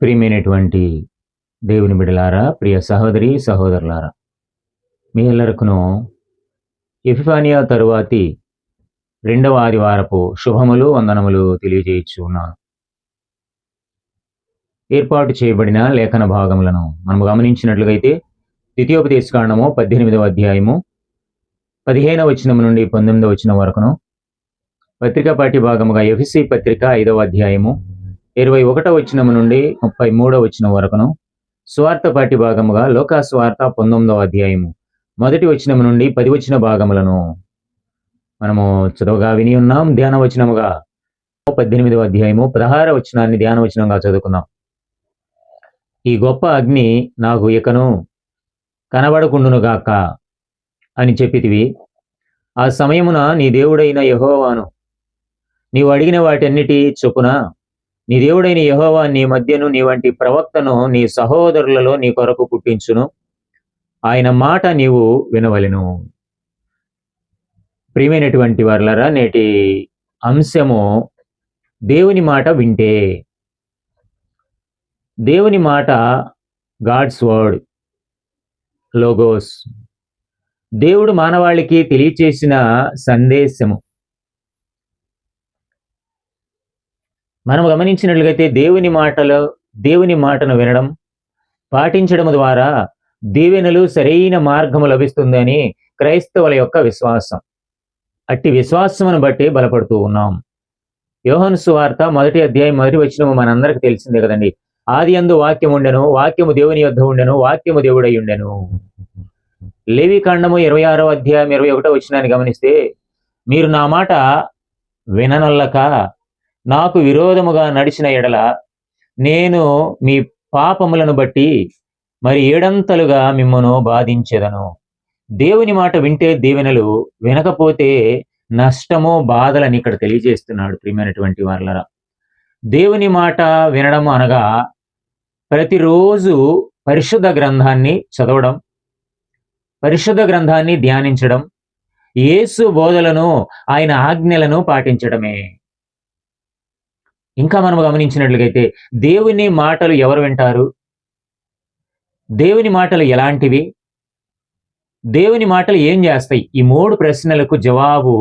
ప్రియమైనటువంటి దేవుని బిడలారా, ప్రియ సహోదరి సహోదరులారా, మీ ಎಲ್ಲರకును ఎపిఫానియా తరువాతి రెండవ ఆదివారపు శుభములు వందనములు తెలియజేయుచున్నాను. ఏర్పాటు చేయబడిన లేఖన భాగములను మనము గమనించినట్లుగైతే ద్వితీయోపదేశకాండము 18వ అధ్యాయము 15వ వచనము నుండి 19వ వచనం వరకును, పత్రికా పాఠ్య భాగముగా ఎఫెసీ పత్రిక 5వ అధ్యాయము 21వ వచనము నుండి 33వ వచనం వరకును, స్వార్థ పాఠ్య భాగముగా లోకా స్వార్థ 19వ అధ్యాయము 1వ వచనము నుండి 10వ వచన భాగములను మనము చదువుగా విని ఉన్నాం. ధ్యాన వచనముగా 18వ అధ్యాయము 16వ వచనాన్ని ధ్యాన వచనంగా చదువుకుందాం. ఈ గొప్ప అగ్ని నాకు ఇకను కనబడకుండునుగాక అని చెప్పితివి. ఆ సమయమున నీ దేవుడైన యెహోవాను నీవు అడిగిన వాటన్నిటి చొప్పున నీ దేవుడైన యెహోవా నీ మధ్యను నీ వంటి ప్రవక్తను నీ సహోదరులలో నీ కొరకు పుట్టించును. ఆయన మాట నీవు వినవలెను. ప్రియమైనటువంటి వారలారా, నేటి అంశము దేవుని మాట వింటే. దేవుని మాట గాడ్స్ వర్డ్, లోగోస్, దేవుడు మానవాళికి తెలియచేసిన సందేశము. మనం గమనించినట్లుగైతే దేవుని మాటను వినడం, పాటించడం ద్వారా దీవెనలు, సరైన మార్గము లభిస్తుందని క్రైస్తవుల యొక్క విశ్వాసం. అట్టి విశ్వాసమును బట్టి బలపడుతూ ఉన్నాం. యోహాను సువార్త 1వ అధ్యాయం 1వ వచనము మనందరికి తెలిసిందే కదండి. ఆదియందు వాక్యం ఉండెను, వాక్యము దేవుని యొద్ద ఉండెను, వాక్యము దేవుడై ఉండెను. లేవికాండము 26వ అధ్యాయం 21వ వచనాన్ని గమనిస్తే, మీరు నా మాట విననొల్లక నాకు విరోధముగా నడిచిన ఎడల నేను మీ పాపములను బట్టి మరి 7 మిమ్మను బాధించెదను. దేవుని మాట వింటే దీవెనలు, వినకపోతే నష్టము, బాధలని ఇక్కడ తెలియజేస్తున్నాడు. ప్రియమైనటువంటి వారలారా, దేవుని మాట వినడం అనగా ప్రతిరోజు పరిశుద్ధ గ్రంథాన్ని చదవడం, పరిశుద్ధ గ్రంథాన్ని ధ్యానించడం, యేసు బోధలను, ఆయన ఆజ్ఞలను పాటించడమే. ఇంకా మనం గమనించినట్లుగైతే దేవుని మాటలు ఎవరు వింటారు? దేవుని మాటలు ఎలాంటివి? దేవుని మాటలు ఏం చేస్తాయి? ఈ 3 ప్రశ్నలకు జవాబు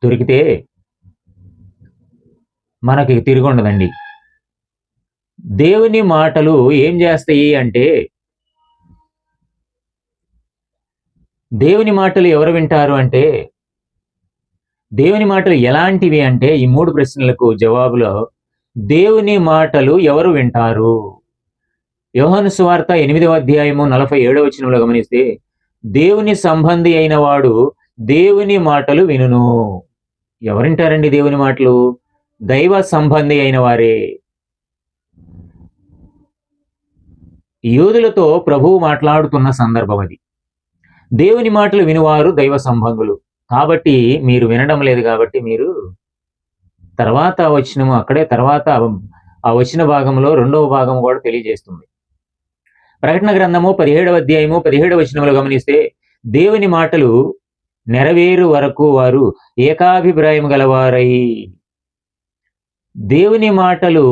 దొరికితే మనకి తిరుగుండదండి. దేవుని మాటలు ఏం చేస్తాయి అంటే, దేవుని మాటలు ఎవరు వింటారు అంటే, దేవుని మాటలు ఎలాంటివి అంటే, ఈ 3 ప్రశ్నలకు జవాబులో దేవుని మాటలు ఎవరు వింటారు? యోహాను సువార్త 8వ అధ్యాయము 47వ వచనంలో గమనిస్తే, దేవుని సంబంధి అయిన వాడు దేవుని మాటలు వినును. ఎవరింటారండి దేవుని మాటలు? దైవ సంబంధి అయిన వారే. యూదులతో ప్రభువు మాట్లాడుతున్న సందర్భం అది. దేవుని మాటలు వినువారు దైవ సంబంధులు. కాబట్టి మీరు వినడం లేదు కాబట్టి మీరు తర్వాత వచనము అక్కడే తర్వాత ఆ వచన భాగంలో 2వ భాగం కూడా తెలియజేస్తుంది. ప్రకటన గ్రంథము 17వ అధ్యాయము 17వ వచనంలో గమనిస్తే, దేవుని మాటలు నెరవేరు వరకు వారు ఏకాభిప్రాయం గలవారై. దేవుని మాటలు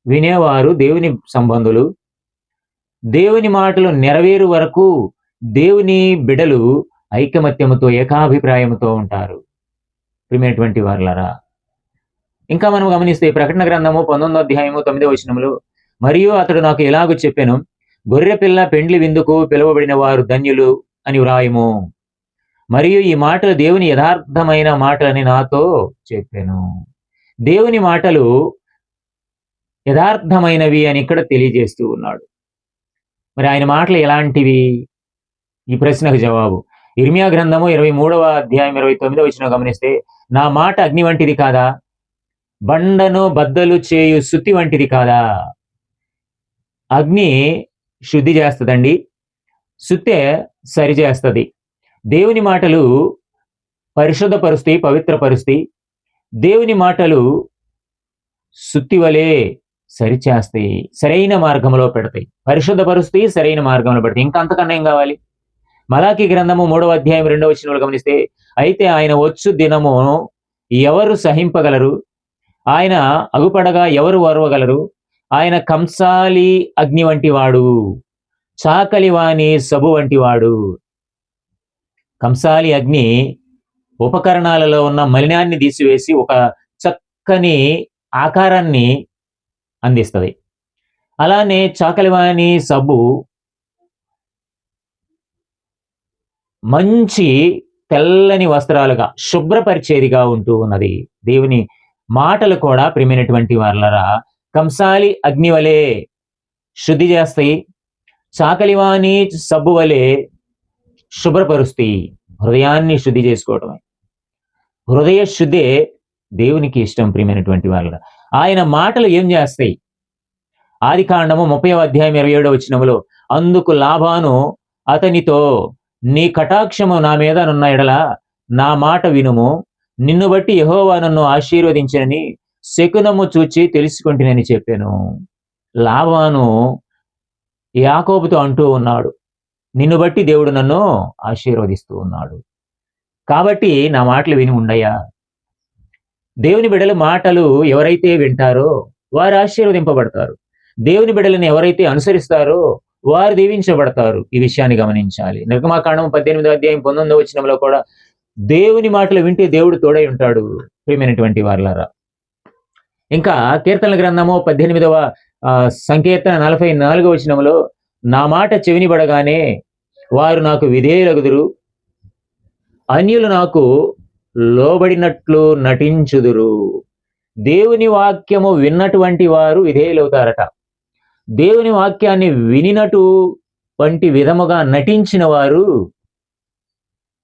వినేవారు దేవుని సంబంధులు. దేవుని మాటలు నెరవేరు వరకు దేవుని బిడలు ఐకమత్యముతో, ఏకాభిప్రాయముతో ఉంటారు. ప్రియమైనటువంటి వారలారా, ఇంకా మనం గమనిస్తే ప్రకటన గ్రంథము 19వ అధ్యాయము 9వ వచనములో, మరియు అతడు నాకు ఎలాగూ చెప్పెను, గొర్రె పిల్ల పెండ్లి విందుకు పిలువబడిన వారు ధన్యులు అని వ్రాయము. మరియు ఈ మాటలు దేవుని యథార్థమైన మాటలని నాతో చెప్పెను. దేవుని మాటలు యథార్థమైనవి అని ఇక్కడ తెలియజేస్తూ ఉన్నాడు. మరి ఆయన మాటలు ఎలాంటివి? ఈ ప్రశ్నకు జవాబు ఇర్మియా గ్రంథము 23వ అధ్యాయం 29వ వచనం గమనిస్తే, నా మాట అగ్ని వంటిది కాదా, బండను బద్దలు చేయు సుత్తి వంటిది కాదా? అగ్ని శుద్ధి చేస్తుందండి, సుత్తే సరి చేస్తుంది. దేవుని మాటలు పరిశుద్ధపరుస్తాయి, పవిత్రపరుస్తాయి. దేవుని మాటలు సుత్తి వలె సరిచేస్తాయి, సరైన మార్గంలో పెడతాయి, పరిశుద్ధపరుస్తాయి, సరైన మార్గంలో పెడతాయి. ఇంకా అంతకన్నా ఏం కావాలి? మలాకీ గ్రంథము 3వ అధ్యాయం 2వ వచనంలో గమనిస్తే, అయితే ఆయన వచ్చు దినము ఎవరు సహింపగలరు, ఆయన అగుపడగా ఎవరు ఓర్వగలరు, ఆయన కంసాలి అగ్ని వంటివాడు, చాకలివాని సబు వంటివాడు. కంసాలి అగ్ని ఉపకరణాలలో ఉన్న మలినాన్ని తీసివేసి ఒక చక్కని ఆకారాన్ని అందిస్తుంది. అలానే చాకలివాని సబ్బు మంచి తెల్లని వస్త్రాలుగా శుభ్రపరిచేదిగా ఉంటూ ఉన్నది. దేవుని మాటలు కూడా ప్రియమైనటువంటి వాళ్ళరా కంసాలి అగ్ని వలె శుద్ధి చేస్తాయి, చాకలివాని సబ్బు వలె శుభ్రపరుస్తాయి. హృదయాన్ని శుద్ధి చేసుకోవటమే, హృదయ శుద్ధే దేవునికి ఇష్టం. ప్రియమైనటువంటి వాళ్ళ ఆయన మాటలు ఏం చేస్తాయి? ఆది కాండము 30వ అధ్యాయం 27వ వచనములో, అందుకు లాబాను అతనితో, నీ కటాక్షము నా మీద నున్న ఎడల నా మాట వినుము, నిన్ను బట్టి యెహోవా నన్ను ఆశీర్వదించనని శకునము చూచి తెలుసుకుంటునని చెప్పాను. లాబాను యాకోబుతో అంటూ ఉన్నాడు, నిన్ను బట్టి దేవుడు నన్ను ఆశీర్వదిస్తూ ఉన్నాడు, కాబట్టి నా మాటలు విని ఉండయ్యా. దేవుని బిడ్డల మాటలు ఎవరైతే వింటారో వారు ఆశీర్వదింపబడతారు. దేవుని బిడ్డలను ఎవరైతే అనుసరిస్తారో వారు దీవించబడతారు. ఈ విషయాన్ని గమనించాలి. నిర్గమాకాండం 18వ అధ్యాయం 19వ వచనంలో కూడా దేవుని మాటలు వింటే దేవుడు తోడై ఉంటాడు. ప్రియమైనటువంటి వారలారా, ఇంకా కీర్తనల గ్రంథము 18వ సంకీర్తన 44వ వచనంలో, నా మాట చెవినిబడగానే వారు నాకు విధేయులగుదురు, అన్యులు నాకు లోబడినట్లు నటించుదురు. దేవుని వాక్యము విన్నటువంటి వారు విధేయులవుతారట. దేవుని వాక్యాన్ని వినినటు వంటి విధముగా నటించిన వారు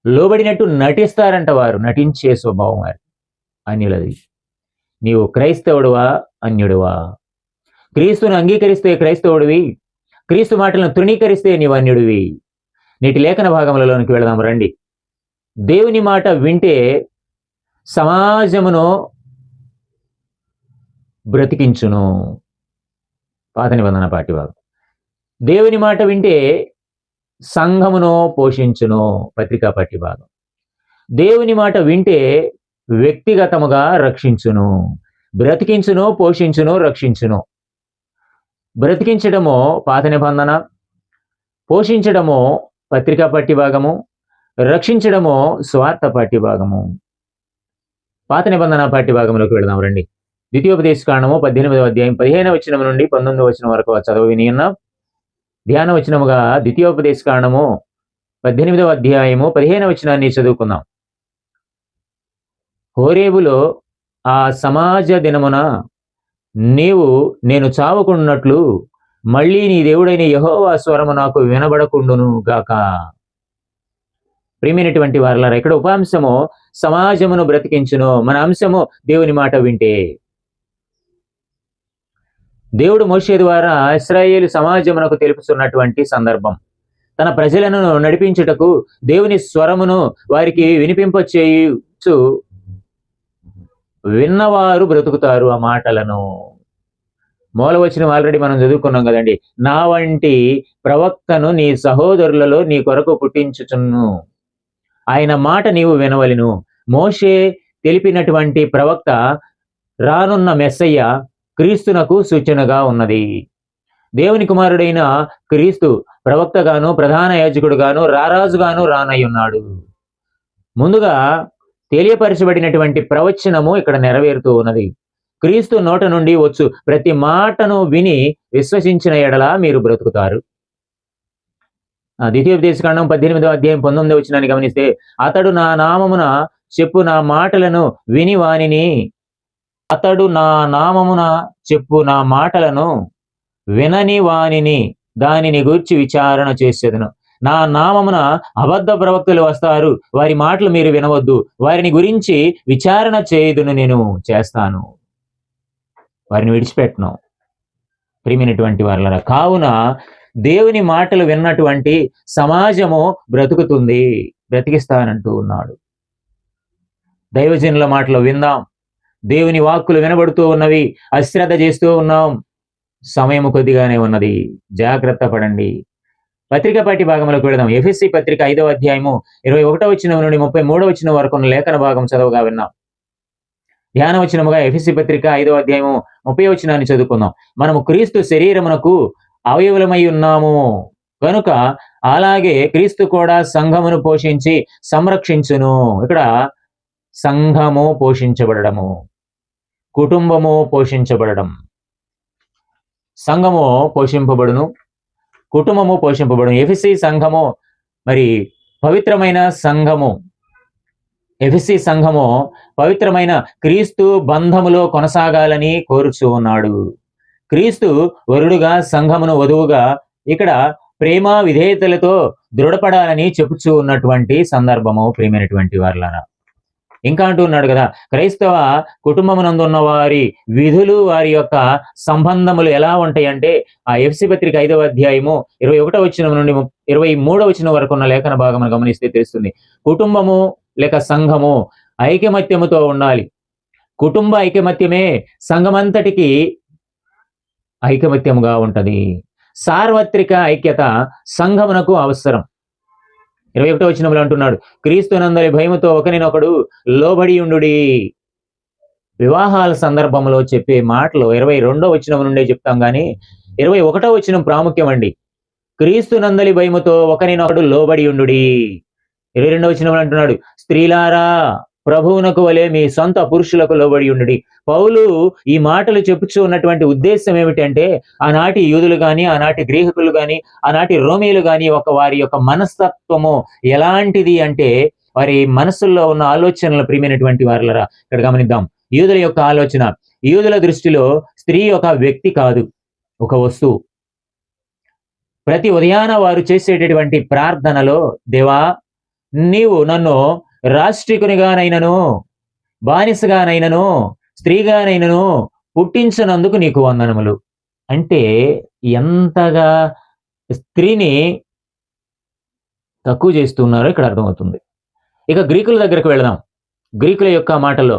లోబడినట్టు నటిస్తారంట. వారు నటించే స్వభావం వారు అన్యులది. నీవు క్రైస్తవుడువా అన్యుడువా? క్రీస్తును అంగీకరిస్తే క్రైస్తవుడివి, క్రీస్తు మాటలను తృణీకరిస్తే నీవు అన్యుడివి. నేటి లేఖన భాగములలోనికి వెళదాం రండి. దేవుని మాట వింటే సమాజమును బ్రతికించును. పాత నిబంధన పాఠ్యభాగం. దేవుని మాట వింటే సంఘమును పోషించును. పత్రికా పాఠ్యభాగం. దేవుని మాట వింటే వ్యక్తిగతముగా రక్షించును, బ్రతికించును, పోషించును, రక్షించును. బ్రతికించడము పాత నిబంధన, పోషించడము పత్రికా పాఠ్యభాగము, రక్షించడము స్వార్థ పాఠ్యభాగము. పాత నిబంధన పాఠ్యభాగంలోకి వెళదాం రండి. ద్వితీయోపదేశకాండము 18వ అధ్యాయం 15వ వచనం నుండి 19వ వచనం వరకు చదువు విని ఉన్నాం. ధ్యాన వచనముగా ద్వితీయోపదేశకాండము 18వ అధ్యాయము 15వ వచనాన్ని చదువుకుందాం. హోరేబులో ఆ సమాజ దినమున నేను చావకుండునట్లు మళ్ళీ నీ దేవుడైన యెహోవా స్వరము నాకు వినబడకుండును గాక. ప్రియమైనటువంటి వారలారా, ఇక్కడ ఉపాంశము సమాజమును బ్రతికించును. మన అంశము దేవుని మాట వింటే. దేవుడు మోషే ద్వారా ఇశ్రాయేలు సమాజమునకు తెలుపుతున్నటువంటి సందర్భం. తన ప్రజలను నడిపించుటకు దేవుని స్వరమును వారికి వినిపింపచేయు విన్నవారు బ్రతుకుతారు. ఆ మాటలను మూలవచనం ఆల్రెడీ మనం చదువుకున్నాం కదండి. నా వంటి ప్రవక్తను నీ సహోదరులలో నీ కొరకు పుట్టించుచున్ను, ఆయన మాట నీవు వినవలెను. మోషే తెలిపినటువంటి ప్రవక్త రానున్న మెస్సయ్య క్రీస్తునకు సూచనగా ఉన్నది. దేవుని కుమారుడైన క్రీస్తు ప్రవక్తగాను, ప్రధాన యాజకుడుగాను, రారాజుగాను రానయ్యున్నాడు. ముందుగా తెలియపరచబడినటువంటి ప్రవచనము ఇక్కడ నెరవేరుతూ ఉన్నది. క్రీస్తు నోట నుండి వచ్చు ప్రతి మాటను విని విశ్వసించిన ఎడల మీరు బ్రతుకుతారు. ద్వితీయోపదేశకాండం 18వ అధ్యాయం 19వ వచనాన్ని గమనిస్తే, అతడు నా నామమున చెప్పు నా మాటలను విని వానిని వినని వానిని దానిని గూర్చి విచారణ చేసేదను. నా నామమున అబద్ధ ప్రవక్తలు వస్తారు, వారి మాటలు మీరు వినవద్దు, వారిని గురించి విచారణ చేయుదును, నేను చేస్తాను, వారిని విడిచిపెట్టను. ప్రియమైనటువంటి వారలారా, కావున దేవుని మాటలు విన్నటువంటి సమాజము బ్రతుకుతుంది, బ్రతికిస్తానంటూ ఉన్నాడు. దైవజనుల మాటలు విందాం. దేవుని వాక్కులు వినబడుతూ ఉన్నవి, అశ్రద్ధ చేస్తూ ఉన్నాం. సమయం కొద్దిగానే ఉన్నది, జాగ్రత్త పడండి. పత్రిక పాఠ్య భాగంలోకి వెళదాం. ఎఫెసీ పత్రిక 5వ అధ్యాయము 21వ వచనం నుండి 33వ వచనం వరకు లేఖన భాగం చదవగా విన్నాం. ధ్యాన వచనముగా ఎఫెసీ పత్రిక 5వ అధ్యాయము 30వ వచనాన్ని చదువుకుందాం. మనము క్రీస్తు శరీరమునకు అవయవులమై ఉన్నాము కనుక అలాగే క్రీస్తు కూడా సంఘమును పోషించి సంరక్షించును. ఇక్కడ సంఘము పోషించబడము, కుటుంబము పోషించబడడం, సంఘము పోషింపబడును, కుటుంబము పోషింపబడును. ఎఫెసీ సంఘము మరి పవిత్రమైన సంఘము. ఎఫెసీ సంఘము పవిత్రమైన క్రీస్తు బంధములో కొనసాగాలని కోరుచూ ఉన్నాడు. క్రీస్తు వరుడుగా సంఘమును వధువుగా ఇక్కడ ప్రేమ విధేయతలతో దృఢపడాలని చెప్పుచూ ఉన్నటువంటి సందర్భము ప్రియమైనటువంటి వారులారా. ఇంకా అంటూ ఉన్నాడు కదా, క్రైస్తవ కుటుంబమునందున్న వారి విధులు, వారి యొక్క సంబంధములు ఎలా ఉంటాయంటే ఆ ఎఫెసీ పత్రిక 5వ అధ్యాయము 21వ వచనం నుండి 23వ వచనం వరకు ఉన్న లేఖన భాగం గమనిస్తే తెలుస్తుంది. కుటుంబము లేక సంఘము ఐకమత్యముతో ఉండాలి. కుటుంబ ఐకమత్యమే సంఘమంతటికి ఐకమత్యముగా ఉంటది. సార్వత్రిక ఐక్యత సంఘమునకు అవసరం. 21వ వచనంలో అంటున్నాడు, క్రీస్తునందలి భయముతో ఒకరినొకడు లోబడి ఉండుడి. వివాహాల సందర్భంలో చెప్పే మాటలు 22వ వచనం నుండే చెప్తాం కానీ 21వ వచనం ప్రాముఖ్యం అండి. క్రీస్తునందలి భయముతో ఒకరినొకడు లోబడి ఉండుడి. 22వ వచనంలో అంటున్నాడు, స్త్రీలారా ప్రభువునకు వలె మీ సొంత పురుషులకు లోబడి ఉండుడి. పౌలు ఈ మాటలు చెప్పుచూ ఉన్నటువంటి ఉద్దేశం ఏమిటంటే, ఆనాటి యూదులు గాని, ఆనాటి గ్రీకులు గాని, ఆనాటి రోమీలు గాని వారి యొక్క మనస్తత్వము ఎలాంటిది అంటే, వారి మనసుల్లో ఉన్న ఆలోచనలు ప్రియమైనటువంటి వారులరా ఇక్కడ గమనిద్దాం. యూదుల యొక్క ఆలోచన, యూదుల దృష్టిలో స్త్రీ ఒక వ్యక్తి కాదు, ఒక వస్తువు. ప్రతి ఉదయాన వారు చేసేటటువంటి ప్రార్థనలో, దేవా నీవు నన్ను రాష్ట్రీకునిగానైనను బానిసగానైనను స్త్రీగానైనను పుట్టించినందుకు నీకు వందనములు. అంటే ఎంతగా స్త్రీని తక్కువ చేస్తున్నారో ఇక్కడ అర్థమవుతుంది. ఇక గ్రీకుల దగ్గరకు వెళదాం. గ్రీకుల యొక్క మాటలో,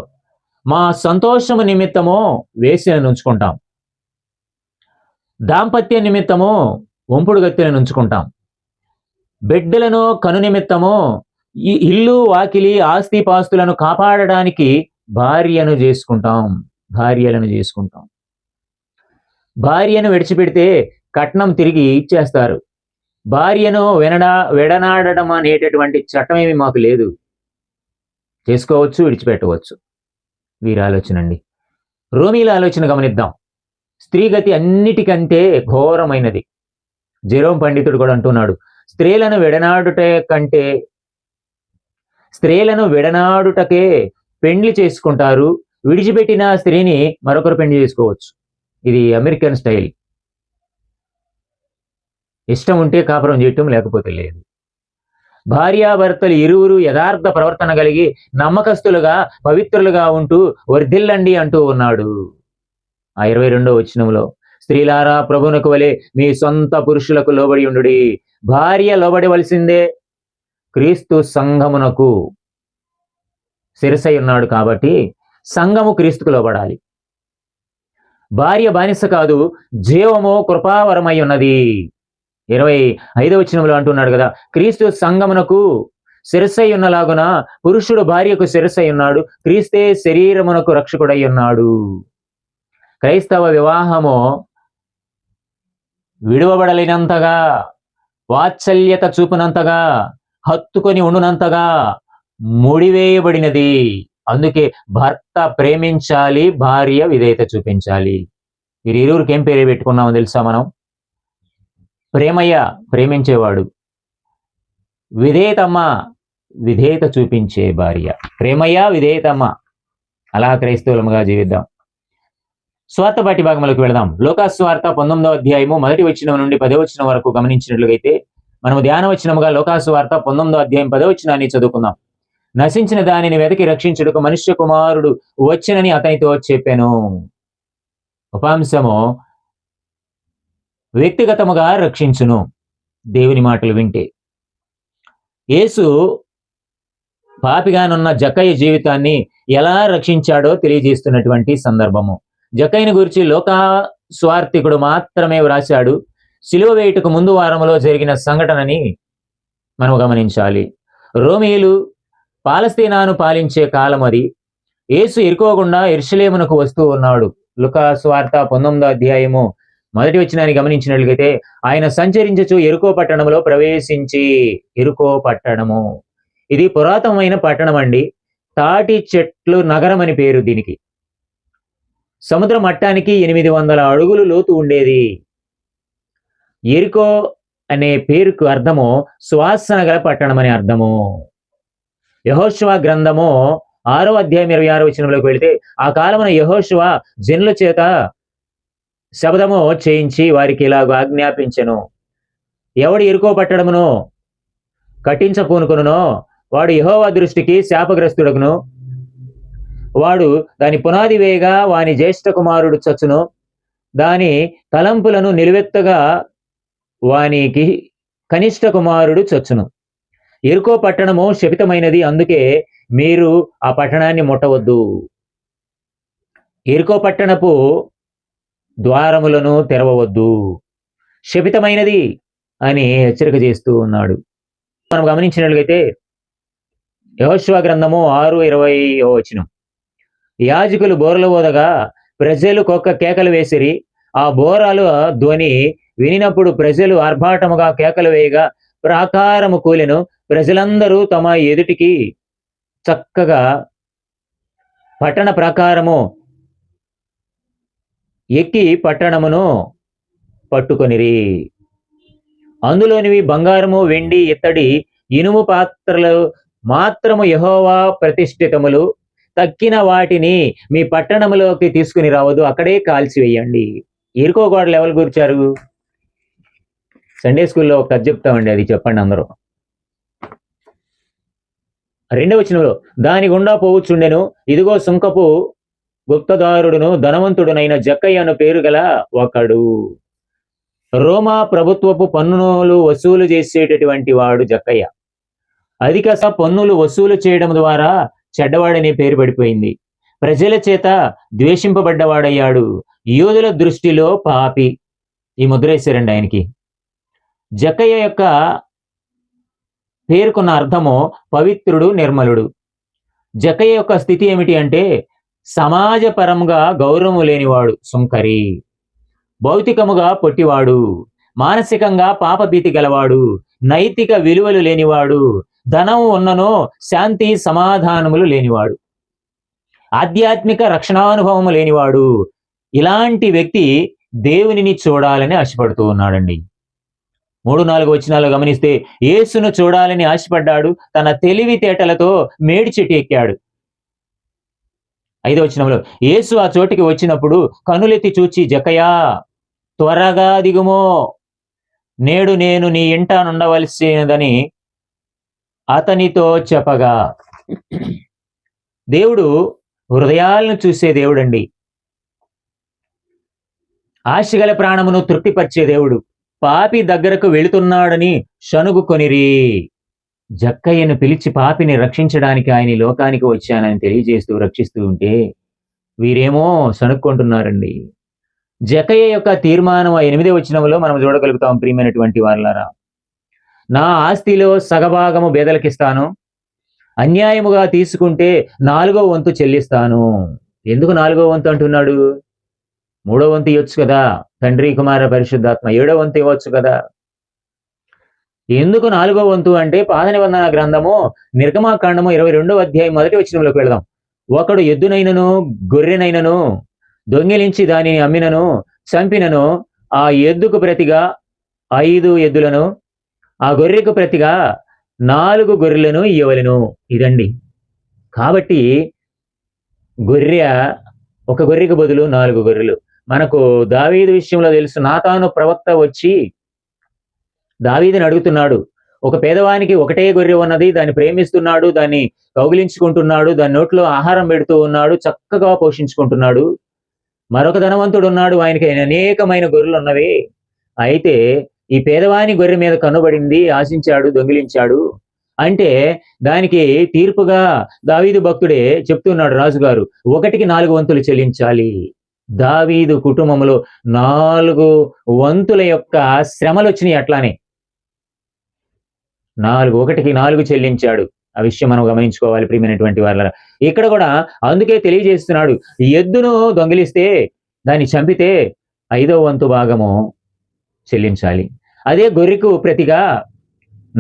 మా సంతోషము నిమిత్తము వేశ్యను ఉంచుకుంటాం, దాంపత్య నిమిత్తము వంపుడు గత్తెలను ఉంచుకుంటాం, బిడ్డలను కను నిమిత్తము ఈ ఇల్లు వాకిలి ఆస్తి పాస్తులను కాపాడడానికి భార్యలను చేసుకుంటాం. భార్యను విడిచిపెడితే కట్నం తిరిగి ఇచ్చేస్తారు. భార్యను విడనాడడం అనేటటువంటి చట్టం ఏమి మాకు లేదు. చేసుకోవచ్చు, విడిచిపెట్టవచ్చు. వీరి ఆలోచన అండి. రోమీల ఆలోచన గమనిద్దాం. స్త్రీ గతి అన్నిటికంటే ఘోరమైనది. జెరోమ్ పండితుడు కూడా అంటున్నాడు, స్త్రీలను విడనాడుటకే పెండ్లి చేసుకుంటారు, విడిచిపెట్టిన స్త్రీని మరొకరు పెండ్లి చేసుకోవచ్చు. ఇది అమెరికన్ స్టైల్. ఇష్టం ఉంటే కాపురం చేయటం, లేకపోతే లేదు. భార్యాభర్తలు ఇరువురు యథార్థ ప్రవర్తన కలిగి నమ్మకస్తులుగా పవిత్రులుగా ఉంటూ వర్ధిల్లండి అంటూ ఉన్నాడు. ఆ 22వ వచనంలో, స్త్రీలారా ప్రభువునకు వలె మీ సొంత పురుషులకు లోబడి ఉండుడి. భార్య లోబడవలసిందే. క్రీస్తు సంఘమునకు శిరసై ఉన్నాడు కాబట్టి సంఘము క్రీస్తుకు లోబడాలి. భార్య బానిస కాదు, జీవము కృపావరమై ఉన్నది. 25వ వచనంలో అంటున్నాడు కదా, క్రీస్తు సంఘమునకు శిరసై ఉన్నలాగున పురుషుడు భార్యకు శిరసై ఉన్నాడు, క్రీస్తే శరీరమునకు రక్షకుడై ఉన్నాడు. క్రైస్తవ వివాహము విడువబడలేనంతగా, వాత్సల్యత చూపునంతగా, హత్తుకొని ఉండునంతగా ముడివేయబడినది. అందుకే భర్త ప్రేమించాలి, భార్య విధేయత చూపించాలి. వీరిరువురికి ఏం పేరు పెట్టుకున్నామో తెలుసా మనం? ప్రేమయ్య ప్రేమించేవాడు, విధేయతమ్మ విధేయత చూపించే భార్య. ప్రేమయ్య విధేయతమ్మ. అలా క్రైస్తవులముగా జీవిద్దాం. స్వార్థ పాఠ్య భాగంలోకి వెళదాం. లోకాసు సువార్త 19వ అధ్యాయము 1వ వచనం నుండి 10వ వచనం వరకు గమనించినట్లయితే, మనము ధ్యాన వచనముగా లోకాసు సువార్త 19వ అధ్యాయం 10వ వచనాన్ని చదువుకుందాం. నశించిన దానిని వెతికి రక్షించుటకు మనుష్య కుమారుడు వచ్చెనని అతనితో చెప్పాను. ఉపాంశము వ్యక్తిగతముగా రక్షించును. దేవుని మాటలు వింటే యేసు పాపిగానున్న జక్కయ్య జీవితాన్ని ఎలా రక్షించాడో తెలియజేస్తున్నటువంటి సందర్భము. జక్కయ్యను గురించి లోకా స్వార్థికుడు మాత్రమే వ్రాశాడు. సిలువ వేయుటకు ముందు వారములో జరిగిన సంఘటనని మనం గమనించాలి. రోమీయులు పాలస్తీనాను పాలించే కాలం అది. యేసు ఎరుకో గుండా యెరూషలేమునకు వస్తూ ఉన్నాడు. లూకా సువార్త 19వ అధ్యాయము మొదటి వచనాన్ని గమనించినట్లయితే, ఆయన సంచరించుచు యెరికో పట్టణంలో ప్రవేశించి, యెరికో పట్టణము ఇది పురాతనమైన పట్టణం అండి. తాటి చెట్లు నగరం అని పేరు దీనికి. సముద్ర మట్టానికి 800 అడుగులు లోతు ఉండేది. యెరికో అనే పేరుకు అర్థము సువాసన గల పట్టణం అని అర్థము. యెహోషువ గ్రంథము 6వ అధ్యాయం 26వ వచనంలోకి వెళితే, ఆ కాలమున యెహోషువ జనుల చేత శపథము చేయించి వారికి ఇలాగ ఆజ్ఞాపించెను. ఎవడు యెరికో పట్టణమును కట్టించపూనుకొనునో వాడు యెహోవా దృష్టికి శాపగ్రస్తుడగును. వాడు దాని పునాది వేయగా వాని జ్యేష్ఠ కుమారుడు చచ్చును. దాని తలంపులను నిలువెత్తగా వానికి కనిష్ట కుమారుడు చచ్చును. యెరికో పట్టణము శపితమైనది, అందుకే మీరు ఆ పట్టణాన్ని ముట్టవద్దు. యెరికో పట్టణపు ద్వారములను తెరవవద్దు, శపితమైనది అని హెచ్చరిక చేస్తూ ఉన్నాడు. మనం గమనించినట్లయితే యెహోషువ గ్రంథము 6:20వ వచనం, యాజకులు బోరలు ఊదగా ప్రజలు కేకలు వేసిరి. ఆ బోరాలు ధ్వని వినినప్పుడు ప్రజలు ఆర్భాటముగా కేకలు వేయగా ప్రాకారము కూలెను. ప్రజలందరూ తమ ఎదుటికి చక్కగా పట్టణ ప్రాకారము ఎక్కి పట్టణమును పట్టుకొనిరి. అందులోనివి బంగారము, వెండి, ఇత్తడి, ఇనుము పాత్రలు మాత్రము యెహోవా ప్రతిష్ఠితములు. తక్కిన వాటిని మీ పట్టణములోకి తీసుకుని రావద్దు, అక్కడే కాల్చివేయండి. యెరికో గోడలు ఎవరు కూర్చారు? సండే స్కూల్లో ఒక కథ చెప్తామండి, అది చెప్పండి అందరూ. 2వ వచనంలో, దాని గుండా పోవుచుండెను, ఇదిగో సుంకపు గుప్తదారుడును ధనవంతుడునైన జక్కయ్య అను పేరు గల ఒకడు. రోమా ప్రభుత్వపు పన్నులు వసూలు చేసేటటువంటి వాడు జక్కయ్య. అధిక పన్నులు వసూలు చేయడం ద్వారా చెడ్డవాడనే పేరు పడిపోయింది. ప్రజల చేత ద్వేషింపబడ్డవాడయ్యాడు. యూదుల దృష్టిలో పాపి. ఈ ముద్రేశారండి ఆయనకి. జక్కయ్య యొక్క పేరుకున్న అర్థము పవిత్రుడు, నిర్మలుడు. జక్కయ్య యొక్క స్థితి ఏమిటి అంటే సమాజపరంగా గౌరవం లేనివాడు, సుంకరి. భౌతికముగా పొట్టివాడు, మానసికంగా పాపభీతి గలవాడు, నైతిక విలువలు లేనివాడు, ధనం ఉన్ననో శాంతి సమాధానములు లేనివాడు, ఆధ్యాత్మిక రక్షణానుభవము లేనివాడు. ఇలాంటి వ్యక్తి దేవునిని చూడాలని ఆశపడుతూ ఉన్నాడండి. 3-4 వచనాలు గమనిస్తే, యేసును చూడాలని ఆశపడ్డాడు, తన తెలివితేటలతో మేడి చెట్టు ఎక్కాడు. 5వ వచనంలో, యేసు ఆ చోటికి వచ్చినప్పుడు కనులెత్తి చూచి, జక్కయ్యా త్వరగా దిగుమో, నేడు నేను నీ ఇంట నుండవలసినదని అతనితో చెప్పగా. దేవుడు హృదయాలను చూసే దేవుడండి. ఆశగల ప్రాణమును తృప్తిపరిచే దేవుడు. పాపి దగ్గరకు వెళుతున్నాడని శనుగుకొనిరి. జక్కయ్యను పిలిచి పాపిని రక్షించడానికి ఆయన లోకానికి వచ్చానని తెలియజేస్తూ రక్షిస్తూ ఉంటే వీరేమో సణుక్కుంటున్నారండి. జక్కయ్య యొక్క తీర్మానం 8వ వచనంలో మనం చూడగలుగుతాం. ప్రియమైనటువంటి వారలారా, నా ఆస్తిలో సగభాగము బేదలకిస్తాను, అన్యాయముగా తీసుకుంటే 4వ వంతు చెల్లిస్తాను. ఎందుకు 4వ వంతు అంటున్నాడు? 3వ వంతు ఇవ్వచ్చు కదా, తండ్రి కుమార పరిశుద్ధాత్మ. 7వ వంతు ఇవ్వచ్చు కదా. ఎందుకు 4వ వంతు అంటే పాత నిబంధన గ్రంథము నిర్గమాకాండము 22వ అధ్యాయం 1వ వచనంలోకి వెళదాం. ఒకడు ఎద్దునైనను గొర్రెనైనను దొంగిలించి దానిని అమ్మినను చంపినను ఆ ఎద్దుకు ప్రతిగా 5 ఎద్దులను, ఆ గొర్రెకు ప్రతిగా 4 గొర్రెలను ఇవ్వవలెను. ఇదండి. కాబట్టి ఒక గొర్రెకు బదులు 4 గొర్రెలు. మనకు దావీదు విషయంలో తెలుసు. నాతాను ప్రవక్త వచ్చి దావీదుని అడుగుతున్నాడు, ఒక పేదవానికి ఒకటే గొర్రె ఉన్నది, దాన్ని ప్రేమిస్తున్నాడు, దాన్ని కౌగిలించుకుంటున్నాడు, దాని నోట్లో ఆహారం పెడుతూ ఉన్నాడు, చక్కగా పోషించుకుంటున్నాడు. మరొక ధనవంతుడు ఉన్నాడు, ఆయనకి అనేకమైన గొర్రెలు ఉన్నవి. అయితే ఈ పేదవాని గొర్రె మీద కనుబడింది, ఆశించాడు, దొంగిలించాడు అంటే దానికి తీర్పుగా దావీదు భక్తుడే చెప్తున్నాడు, రాజుగారు 1కి 4 వంతులు చెల్లించాలి. దావీదు కుటుంబంలో 4 వంతుల యొక్క శ్రమలు వచ్చినాయి. అట్లానే 1కి 4 చెల్లించాడు. ఆ విషయం మనం గమనించుకోవాలి ప్రియమైనటువంటి వాళ్ళ. ఇక్కడ కూడా అందుకే తెలియజేస్తున్నాడు, ఎద్దును దొంగిలిస్తే దాన్ని చంపితే 5వ వంతు భాగము చెల్లించాలి. అదే గొర్రెకు ప్రతిగా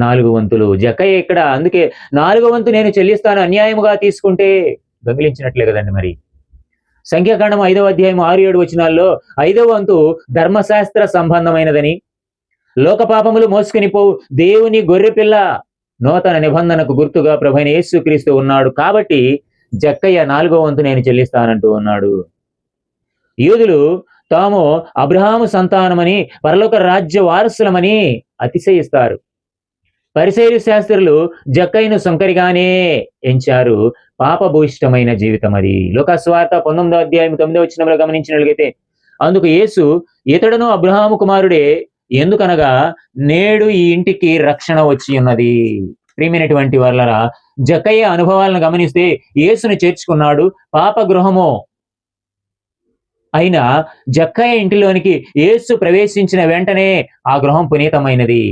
4 వంతులు. జక్కయ్య ఇక్కడ అందుకే 4 వంతు నేను చెల్లిస్తాను అన్యాయముగా తీసుకుంటే దొంగిలించినట్లే కదండి మరి. సంఖ్యాకాండం 5వ అధ్యాయం 6-7 వచనాల్లో 5వ వంతు ధర్మశాస్త్ర సంబంధమైనదని, లోక పాపములు మోసుకొని పోవు దేవుని గొర్రెపిల్ల నూతన నిబంధనకు గుర్తుగా ప్రభువైన యేసుక్రీస్తు ఉన్నాడు కాబట్టి జక్కయ్య 4వ వంతు నేను చెల్లిస్తానంటూ ఉన్నాడు. యూదులు తాము అబ్రహాము సంతానమని, పరలోక రాజ్య వారసులమని అతిశయిస్తారు. పరిసయ్యులు శాస్త్రులు జక్కయ్యను సుంకరిగానే ఎంచారు. పాపభూయిష్టమైన జీవితం అది. లూకా సువార్త 19వ అధ్యాయం 9వ వచనంలో గమనించినట్లయితే, అందుకు యేసు ఇతడును అబ్రహాము కుమారుడే, ఎందుకనగా నేడు ఈ ఇంటికి రక్షణ వచ్చి ఉన్నది. ప్రియమైనటువంటి వాళ్ళరా, జక్కయ్య అనుభవాలను గమనిస్తే యేసును చేర్చుకున్నాడు. పాప గృహము అయిన జక్కయ్య ఇంటిలోనికి యేసు ప్రవేశించిన వెంటనే ఆ గృహం పునీతమైనది,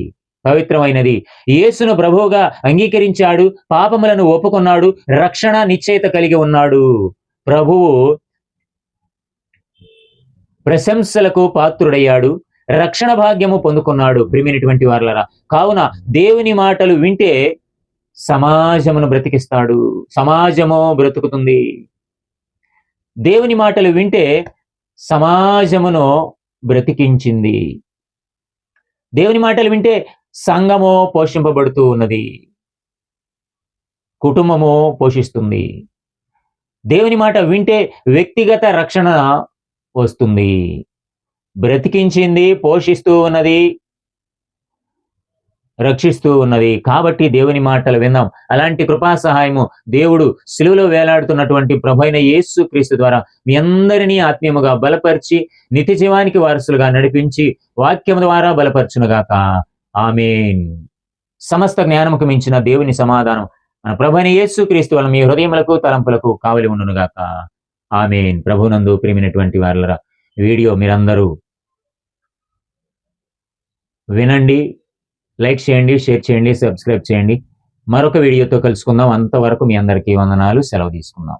పవిత్రమైనది. యేసును ప్రభువుగా అంగీకరించాడు, పాపములను ఒప్పుకున్నాడు, రక్షణ నిశ్చయిత కలిగి ఉన్నాడు. ప్రభువు ప్రశంసలకు పాత్రుడయ్యాడు, రక్షణ భాగ్యము పొందుకున్నాడు. ప్రియమైనటువంటి వారలారా, కావున దేవుని మాటలు వింటే సమాజమును బ్రతికిస్తాడు, సమాజము బ్రతుకుతుంది. దేవుని మాటలు వింటే సమాజమును బ్రతికించింది. దేవుని మాటలు వింటే సంఘము పోషింపబడుతూ ఉన్నది, కుటుంబము పోషిస్తుంది. దేవుని మాట వింటే వ్యక్తిగత రక్షణ వస్తుంది, బ్రతికించింది, పోషిస్తూ ఉన్నది, రక్షిస్తూ ఉన్నది. కాబట్టి దేవుని మాటలు విందాం. అలాంటి కృపా సహాయము దేవుడు సిలువలో వేలాడుతున్నటువంటి ప్రభువైన యేసు క్రీస్తు ద్వారా మీ అందరినీ ఆత్మీయముగా బలపరిచి నిత్య జీవానికి వారసులుగా నడిపించి వాక్యము ద్వారా బలపరచునుగాక. ఆమేన్. సమస్త జ్ఞానముకు మించిన దేవుని సమాధానం మన ప్రభువైన యేసు క్రీస్తు వలన మీ హృదయములకు తలంపులకు కావలి ఉండునుగాక. ఆమేన్. ప్రభునందు ప్రియమైనటువంటి వారలరా, వీడియో మీరందరూ వినండి, లైక్ చేయండి, షేర్ చేయండి, సబ్స్క్రైబ్ చేయండి. మరొక వీడియోతో కలుసుకుందాం. అంతవరకు మీ అందరికీ వందనాలు. సెలవు తీసుకుందాం.